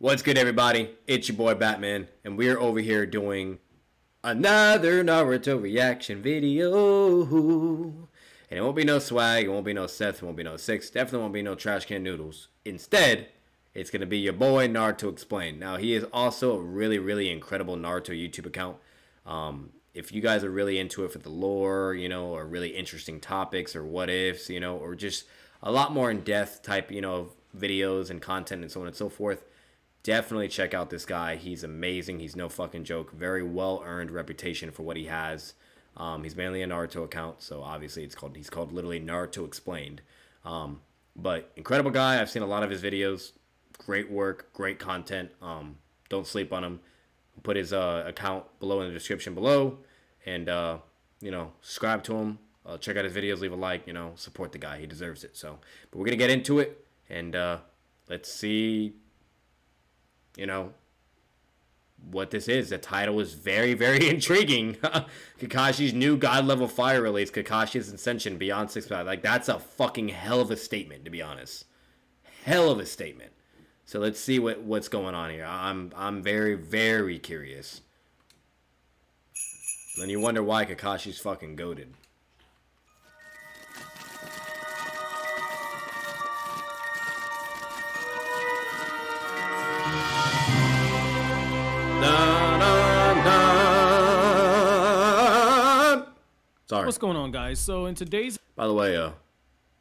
What's good, everybody? It's your boy Batman, and we're over here doing another Naruto reaction video. And it won't be no swag, it won't be no Seth, it won't be no Six, definitely won't be no trash can noodles. Instead, it's going to be your boy Naruto Explained. Now, he is also a really incredible Naruto YouTube account. If you guys are really into it for the lore, you know, or really interesting topics or what ifs, you know, or just a lot more in-depth type, you know, videos and content and so on and so forth, definitely check out this guy. He's amazing. He's no fucking joke. Very well-earned reputation for what he has. He's mainly a Naruto account, so obviously he's called literally Naruto Explained. But incredible guy. I've seen a lot of his videos. Great work, great content. Don't sleep on him. I'll put his account below in the description below, and you know, subscribe to him. Check out his videos. Leave a like. You know, support the guy. He deserves it. So, but we're gonna get into it, and let's see. You know, what this is. The title is very intriguing. Kakashi's new god level fire release, Kakashi's Ascension Beyond 6 Paths. Like, that's a fucking hell of a statement, to be honest. Hell of a statement. So let's see what's going on here. I'm very curious. And then you wonder why Kakashi's fucking goated. Sorry. What's going on, guys? So in today's, by the way,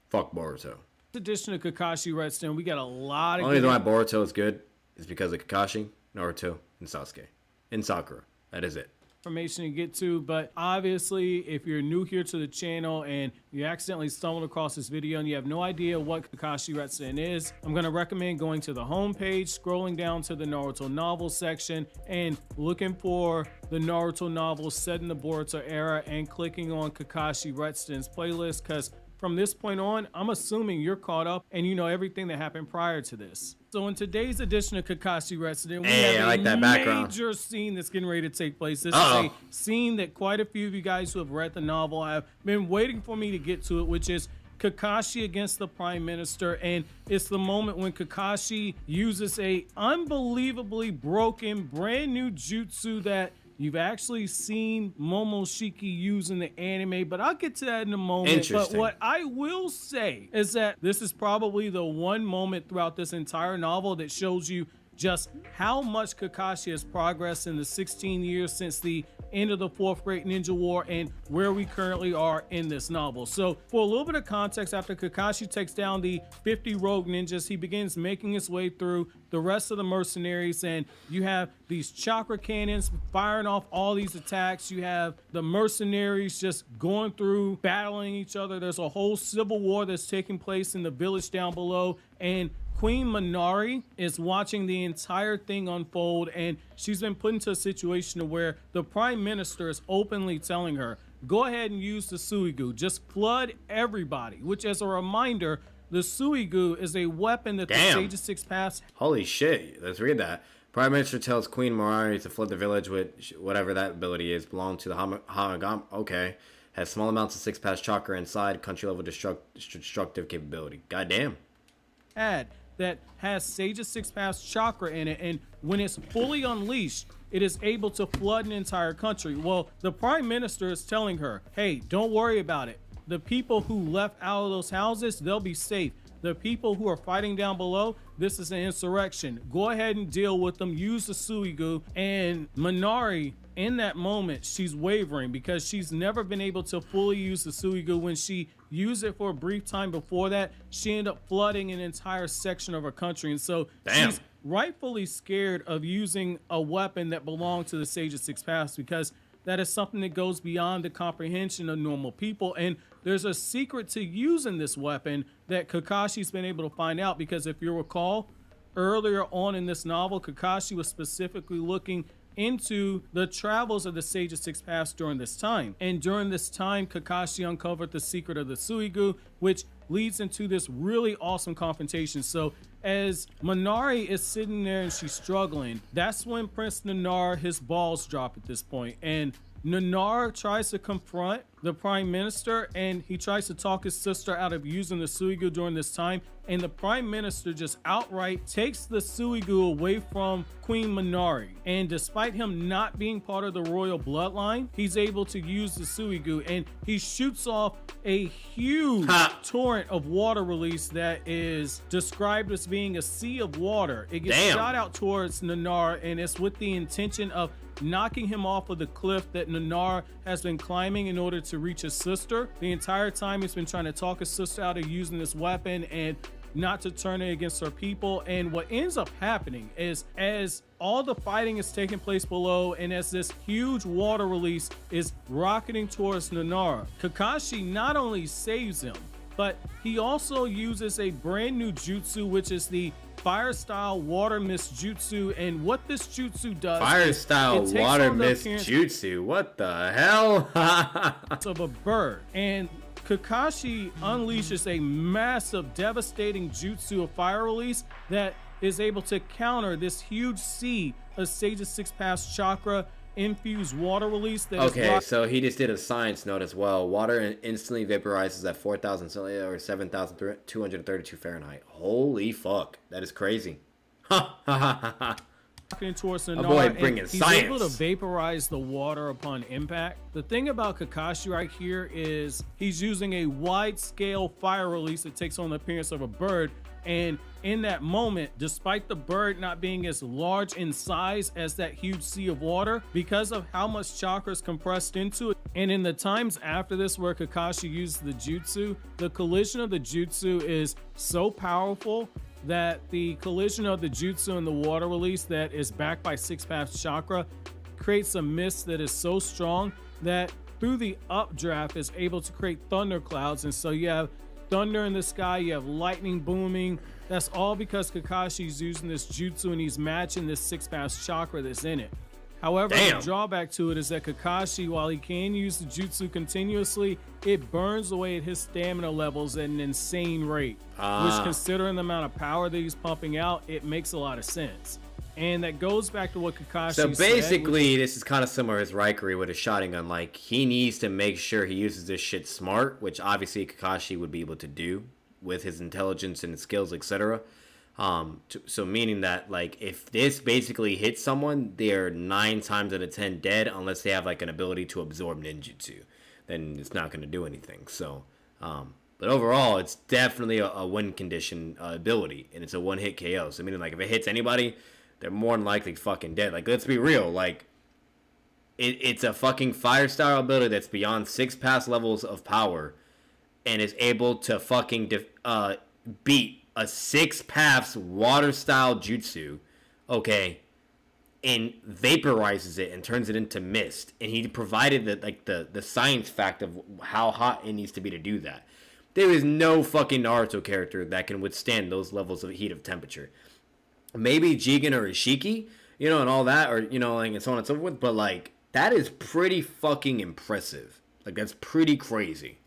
fuck Boruto. edition of Kakashi Redstone, we got a lot of. Only reason why Boruto is good is because of Kakashi, Naruto, and Sasuke, and Sakura. That is it. Information to get to, but obviously if you're new here to the channel and you accidentally stumbled across this video and you have no idea what Kakashi Redstone is, I'm going to recommend going to the home page, scrolling down to the Naruto novel section and looking for the Naruto novel set in the Boruto era and clicking on Kakashi Redstone's playlist, because from this point on, I'm assuming you're caught up and you know everything that happened prior to this. So in today's edition of Kakashi Redstone, we have a major scene that's getting ready to take place. This is a scene that quite a few of you guys who have read the novel have been waiting for me to get to it, which is Kakashi against the Prime Minister. And it's the moment when Kakashi uses a unbelievably broken, brand new jutsu that you've actually seen Momoshiki use in the anime, but I'll get to that in a moment. But what I will say is that this is probably the one moment throughout this entire novel that shows you just how much Kakashi has progressed in the 16 years since the end of the Fourth Great Ninja War and where we currently are in this novel. So for a little bit of context, after Kakashi takes down the 50 rogue ninjas, he begins making his way through the rest of the mercenaries, and you have these chakra cannons firing off all these attacks. You have the mercenaries just going through, battling each other. There's a whole civil war that's taking place in the village down below, and Queen Minari is watching the entire thing unfold, and she's been put into a situation where the Prime Minister is openly telling her, go ahead and use the Suigu, just flood everybody, which, as a reminder, the Suigu is a weapon that the Sage of Six Paths. Holy shit, let's read that. Prime Minister tells Queen Minari to flood the village with whatever that ability is, belong to the Hamagam. Okay. Has small amounts of Six Paths chakra inside, country level destructive capability. Goddamn. That has Sage of Six Paths chakra in it, and when it's fully unleashed, it is able to flood an entire country. Well, the Prime Minister is telling her, hey, don't worry about it. The people who left out of those houses, they'll be safe. The people who are fighting down below, this is an insurrection. Go ahead and deal with them. Use the Suigu. And Minari, in that moment, she's wavering because she's never been able to fully use the Suigu. When she used it for a brief time before that, she ended up flooding an entire section of her country. And so she's rightfully scared of using a weapon that belonged to the Sage of Six Paths, because that is something that goes beyond the comprehension of normal people. And there's a secret to using this weapon that Kakashi's been able to find out, because if you recall, earlier on in this novel, Kakashi was specifically looking into the travels of the Sage of Six Paths during this time. And during this time, Kakashi uncovered the secret of the Suigu, which leads into this really awesome confrontation. So as Minari is sitting there and she's struggling, that's when Prince Nanar, his balls drop at this point. And Nanar tries to confront the prime minister, and he tries to talk his sister out of using the Suigu during this time, and the prime minister just outright takes the Suigu away from Queen Minari. And despite him not being part of the royal bloodline, he's able to use the Suigu, and he shoots off a huge torrent of water release that is described as being a sea of water. It gets shot out towards Nanar, and it's with the intention of knocking him off of the cliff that Nanar has been climbing in order to reach his sister. The entire time he's been trying to talk his sister out of using this weapon and not to turn it against her people. And what ends up happening is, as all the fighting is taking place below and as this huge water release is rocketing towards Nanar, Kakashi not only saves him, but he also uses a brand new jutsu, which is the fire style water mist jutsu. And what this jutsu does, fire style water mist jutsu, what the hell? Of a bird. And Kakashi unleashes a massive devastating jutsu of fire release that is able to counter this huge sea of Sage's 6 paths chakra infused water release that okay, so he just did a science note as well. Water instantly vaporizes at 4,000 Celsius or 7,232 Fahrenheit. Holy fuck, that is crazy. Ha ha ha ha. Towards a boy bringing he's science. Able to vaporize the water upon impact. The thing about Kakashi right here is he's using a wide-scale fire release that takes on the appearance of a bird, and in that moment, despite the bird not being as large in size as that huge sea of water, because of how much chakra is compressed into it, and in the times after this where Kakashi used the jutsu, the collision of the jutsu is so powerful that the collision of the jutsu and the water release that is backed by 6 paths chakra creates a mist that is so strong that through the updraft is able to create thunder clouds. And so you have thunder in the sky, you have lightning booming. That's all because Kakashi's using this jutsu and he's matching this 6 paths chakra that's in it. However, the drawback to it is that Kakashi, while he can use the jutsu continuously, it burns away at his stamina levels at an insane rate, which, considering the amount of power that he's pumping out, it makes a lot of sense. And that goes back to what Kakashi said. So basically, this is kind of similar to his Raikiri with his Sharingan. Like, he needs to make sure he uses this shit smart, which obviously Kakashi would be able to do with his intelligence and skills, etc. So meaning that, like, if this basically hits someone, they're 9 times out of 10 dead unless they have, like, an ability to absorb ninjutsu. Then it's not going to do anything. So, but overall, it's definitely a win condition ability, and it's a one-hit KO. So meaning, like, if it hits anybody, they're more than likely fucking dead. Like, let's be real. Like, it's a fucking fire style ability that's beyond 6 pass levels of power and is able to fucking beat a 6 paths water style jutsu, okay, and vaporizes it and turns it into mist. And he provided the science fact of how hot it needs to be to do that. There is no fucking Naruto character that can withstand those levels of heat of temperature. Maybe Jigen or Ishiki, you know, and all that, or, you know, like, and so on and so forth, but, like, that is pretty fucking impressive. Like, that's pretty crazy.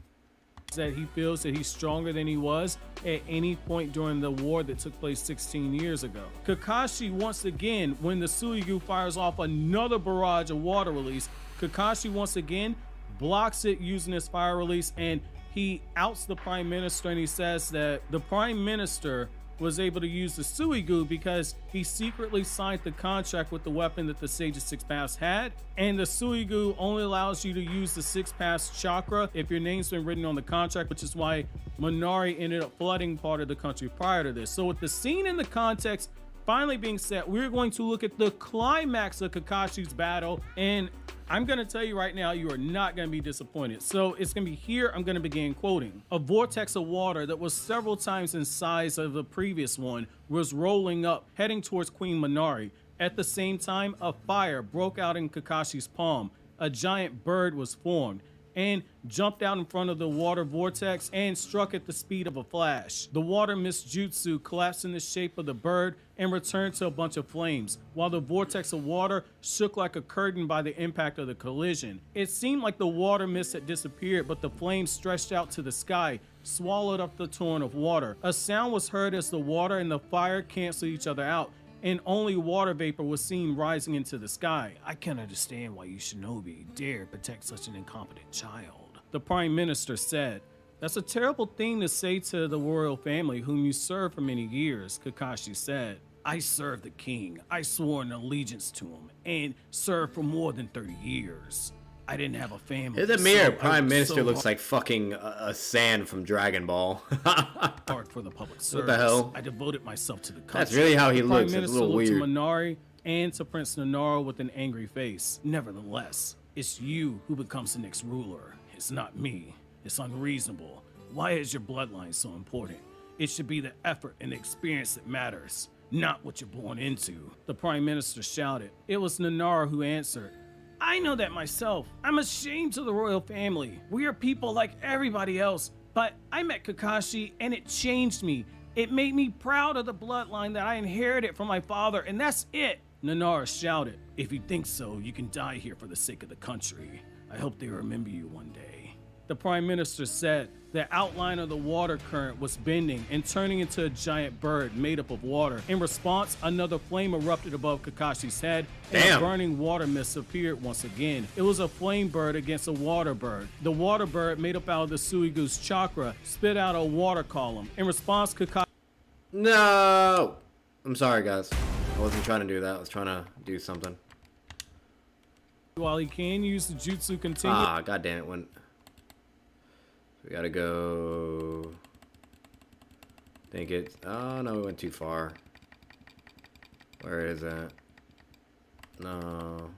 That he feels that he's stronger than he was at any point during the war that took place 16 years ago. Kakashi, once again, when the Suigu fires off another barrage of water release, Kakashi once again blocks it using his fire release, and he outs the Prime Minister, and he says that the Prime Minister was able to use the Suigu because he secretly signed the contract with the weapon that the Sage's 6 paths had, and the Suigu only allows you to use the 6 paths chakra if your name's been written on the contract, which is why Minari ended up flooding part of the country prior to this. So with the scene in the context finally being set, we're going to look at the climax of Kakashi's battle, and I'm going to tell you right now, you are not going to be disappointed. So it's going to be here. I'm going to begin quoting. A vortex of water that was several times in size of the previous one was rolling up, heading towards Queen Minari. At the same time, a fire broke out in Kakashi's palm. A giant bird was formed and jumped out in front of the water vortex and struck at the speed of a flash. The water mist jutsu collapsed in the shape of the bird and returned to a bunch of flames, while the vortex of water shook like a curtain by the impact of the collision. It seemed like the water mist had disappeared, but the flames stretched out to the sky, swallowed up the torrent of water. A sound was heard as the water and the fire canceled each other out, and only water vapor was seen rising into the sky. I can't understand why you shinobi dare protect such an incompetent child. The Prime Minister said, "That's a terrible thing to say to the royal family whom you served for many years," Kakashi said. "I served the king. I swore an allegiance to him and served for more than 30 years. I didn't have a family." The mirror so Prime Minister looks like fucking a sand from Dragon Ball. hard for the public service. What the hell? I devoted myself to the country. That's really how he the looks. Prime It's a Minister little looked weird. to Minari and to Prince Naruto with an angry face. "Nevertheless, it's you who becomes the next ruler. It's not me. It's unreasonable. Why is your bloodline so important? It should be the effort and the experience that matters, not what you're born into," the Prime Minister shouted. It was Naruto who answered, "I know that myself. I'm ashamed of the royal family. We are people like everybody else, but I met Kakashi and it changed me. It made me proud of the bloodline that I inherited from my father, and that's it," Naruto shouted. "If you think so, you can die here for the sake of the country. I hope they remember you one day." The Prime Minister said the outline of the water current was bending and turning into a giant bird made up of water. In response, another flame erupted above Kakashi's head, and Damn. a burning water mist appeared once again. It was a flame bird against a water bird. The water bird, made up out of the Suigu's chakra, spit out a water column. In response, Kakashi... No! I'm sorry, guys. I wasn't trying to do that. I was trying to do something. While he can use the Jutsu, continue... Ah, god damn it. When... We gotta go... Think it's... Oh, no, we went too far. Where is that? No.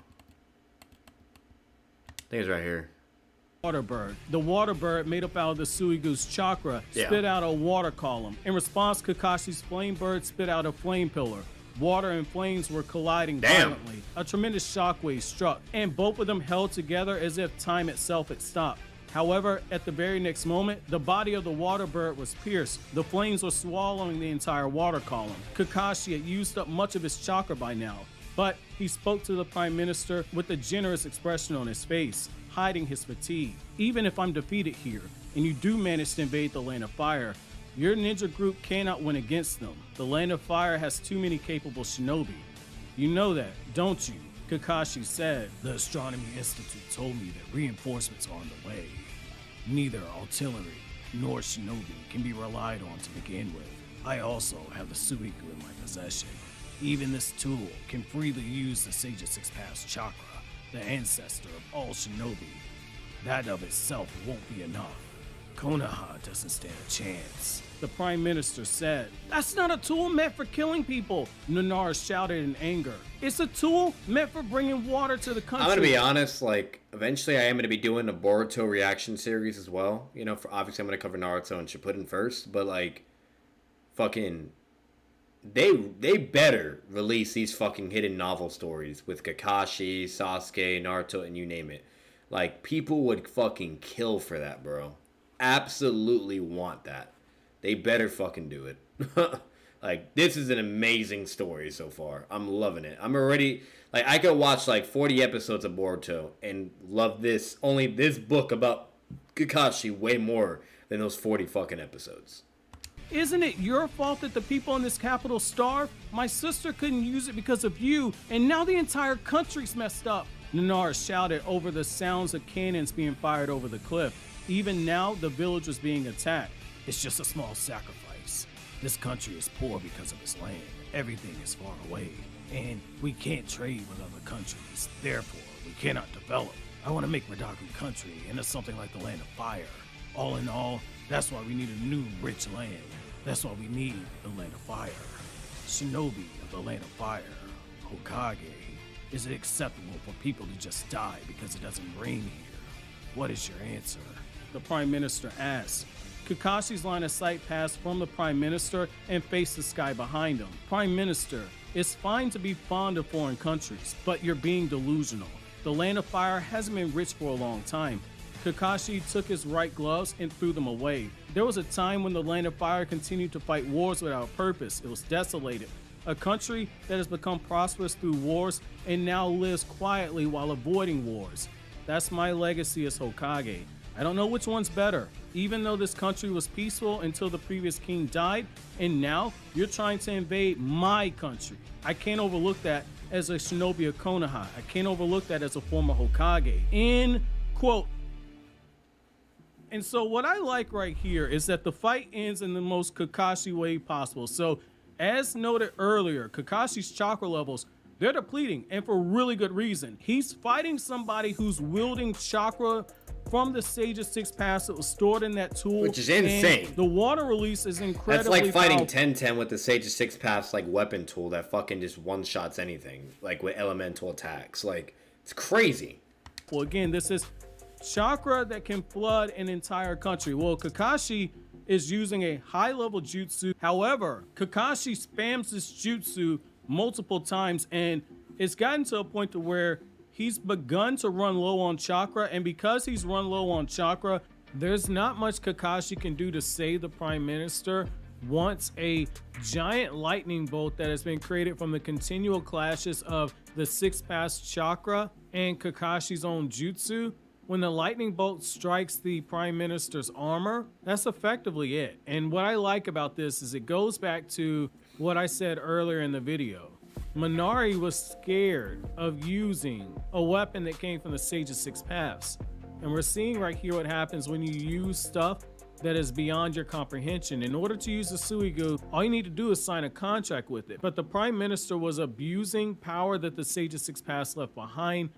I think it's right here. Water bird. The water bird, made up out of the Suigu's chakra, spit out a water column. In response, Kakashi's flame bird spit out a flame pillar. Water and flames were colliding violently. A tremendous shockwave struck, and both of them held together as if time itself had stopped. However, at the very next moment, the body of the water bird was pierced. The flames were swallowing the entire water column. Kakashi had used up much of his chakra by now, but he spoke to the Prime Minister with a generous expression on his face, hiding his fatigue. "Even if I'm defeated here, and you do manage to invade the Land of Fire, your ninja group cannot win against them. The Land of Fire has too many capable shinobi. You know that, don't you?" Kakashi said. "The Astronomy Institute told me that reinforcements are on the way. Neither artillery nor shinobi can be relied on to begin with. I also have the Suiku in my possession. Even this tool can freely use the Sage's Six Paths chakra, the ancestor of all shinobi. That of itself won't be enough. Konoha doesn't stand a chance," the Prime Minister said. "That's not a tool meant for killing people," Naruto shouted in anger. "It's a tool meant for bringing water to the country." I'm gonna be honest, like, eventually I am gonna be doing a Boruto reaction series as well. You know, obviously I'm gonna cover Naruto and Shippuden first, but like, fucking, they better release these fucking hidden novel stories with Kakashi, Sasuke, Naruto, and you name it. Like, people would fucking kill for that, bro. Absolutely want that. They better fucking do it. Like, this is an amazing story so far. I'm loving it. I'm already, like, I could watch like 40 episodes of Boruto and love this, only this book about Kakashi way more than those 40 fucking episodes. "Isn't it your fault that the people in this capital starve? My sister couldn't use it because of you, and now the entire country's messed up," Naruto shouted over the sounds of cannons being fired over the cliff. Even now, the village was being attacked. "It's just a small sacrifice. This country is poor because of its land. Everything is far away, and we can't trade with other countries. Therefore, we cannot develop. I want to make Radaku country into something like the Land of Fire. All in all, that's why we need a new rich land. That's why we need the Land of Fire. Shinobi of the Land of Fire, Hokage. Is it acceptable for people to just die because it doesn't rain here? What is your answer?" the Prime Minister asked. Kakashi's line of sight passed from the Prime Minister and faced the sky behind him. "Prime Minister, it's fine to be fond of foreign countries, but you're being delusional. The Land of Fire hasn't been rich for a long time." Kakashi took his right gloves and threw them away. "There was a time when the Land of Fire continued to fight wars without purpose. It was desolated. A country that has become prosperous through wars and now lives quietly while avoiding wars. That's my legacy as Hokage. I don't know which one's better. Even though this country was peaceful until the previous king died, and now you're trying to invade my country. I can't overlook that as a shinobi of Konoha. I can't overlook that as a former Hokage." End quote. And so what I like right here is that the fight ends in the most Kakashi way possible. So as noted earlier, Kakashi's chakra levels, they're depleting, and for really good reason. He's fighting somebody who's wielding chakra from the Sage's 6 paths that was stored in that tool. Which is insane. And the water release is incredibly That's like fighting powerful. 10-10 with the Sage's 6 paths like weapon tool that fucking just one-shots anything. Like with elemental attacks. Like, it's crazy. Well, again, this is chakra that can flood an entire country. Well, Kakashi is using a high-level jutsu. However, Kakashi spams this jutsu multiple times, and it's gotten to a point to where he's begun to run low on chakra, and because he's run low on chakra, there's not much Kakashi can do to save the Prime Minister once a giant lightning bolt that has been created from the continual clashes of the 6 paths chakra and Kakashi's own jutsu. When the lightning bolt strikes the Prime Minister's armor, that's effectively it. And what I like about this is it goes back to what I said earlier in the video. Minari was scared of using a weapon that came from the Sage's 6 paths. And we're seeing right here what happens when you use stuff that is beyond your comprehension. In order to use the Suigu, all you need to do is sign a contract with it. But the Prime Minister was abusing power that the Sage's 6 paths left behind,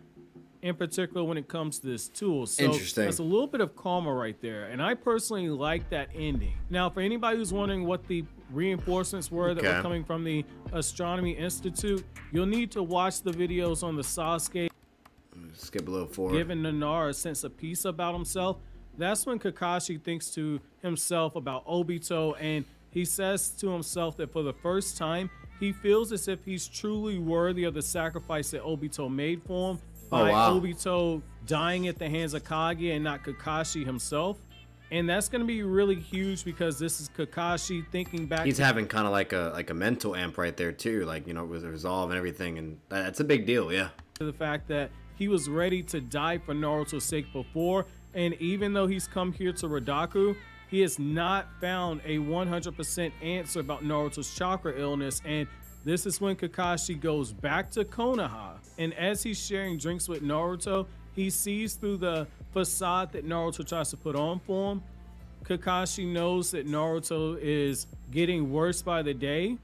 in particular when it comes to this tool. So interesting. That's a little bit of karma right there. And I personally like that ending. Now, for anybody who's wondering what the reinforcements were that were coming from the Astronomy Institute, you'll need to watch the videos on the Sasuke Skip a little forward. giving Nanar a sense of peace about himself. That's when Kakashi thinks to himself about Obito, and he says to himself that for the first time, he feels as if he's truly worthy of the sacrifice that Obito made for him by Obito dying at the hands of Kage and not Kakashi himself. And that's going to be really huge because this is Kakashi thinking back. He's having kind of like a mental amp right there too, like, you know, with the resolve and everything, and that's a big deal, yeah. To the fact that he was ready to die for Naruto's sake before, and even though he's come here to Radaku, he has not found a 100% answer about Naruto's chakra illness. And this is when Kakashi goes back to Konoha, and as he's sharing drinks with Naruto, he sees through the facade that Naruto tries to put on for him. Kakashi knows that Naruto is getting worse by the day,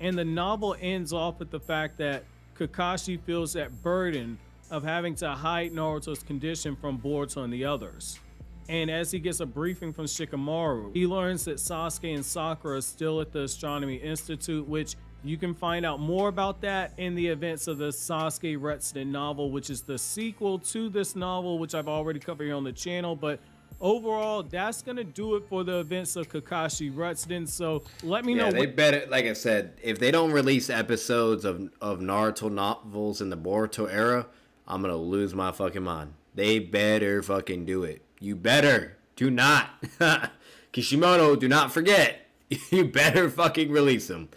and the novel ends off with the fact that Kakashi feels that burden of having to hide Naruto's condition from Boruto and the others. And as he gets a briefing from Shikamaru, he learns that Sasuke and Sakura are still at the Astronomy Institute, which you can find out more about that in the events of the Sasuke Retsuden novel, which is the sequel to this novel, which I've already covered here on the channel. But overall, that's gonna do it for the events of Kakashi Retsuden. So let me know. They better, like I said, if they don't release episodes of Naruto novels in the Boruto era, I'm gonna lose my fucking mind. They better fucking do it. You better. Do not. Kishimoto, do not forget. You better fucking release them.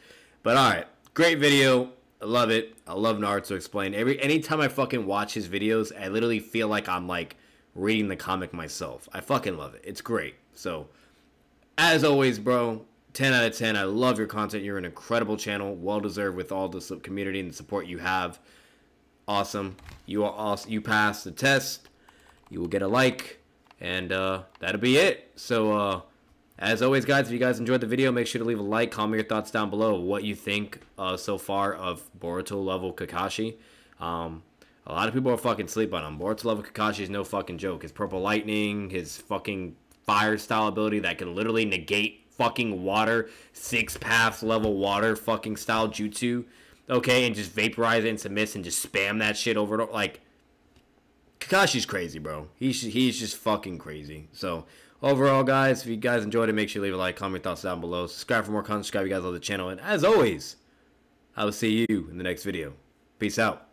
But alright, great video. I love it. I love Naruto Explained. Anytime I fucking watch his videos, I literally feel like I'm like reading the comic myself. I fucking love it. It's great. So, as always, bro, 10 out of 10. I love your content. You're an incredible channel. Well deserved with all the community and the support you have. Awesome. You are awesome. You passed the test. You will get a like. And that'll be it. So, as always, guys, if you guys enjoyed the video, make sure to leave a like. Comment your thoughts down below. What you think so far of Boruto level Kakashi. A lot of people are fucking sleep on him. Boruto level Kakashi is no fucking joke. His purple lightning, his fucking fire style ability that can literally negate fucking water, 6 paths level water fucking style jutsu. Okay, and just vaporize it into mist and just spam that shit over and over. Like, Kakashi's crazy, bro. He's just fucking crazy. So, overall, guys, if you guys enjoyed it, make sure to leave a like, comment your thoughts down below. Subscribe for more content. Subscribe if you guys love the channel. And as always, I will see you in the next video. Peace out.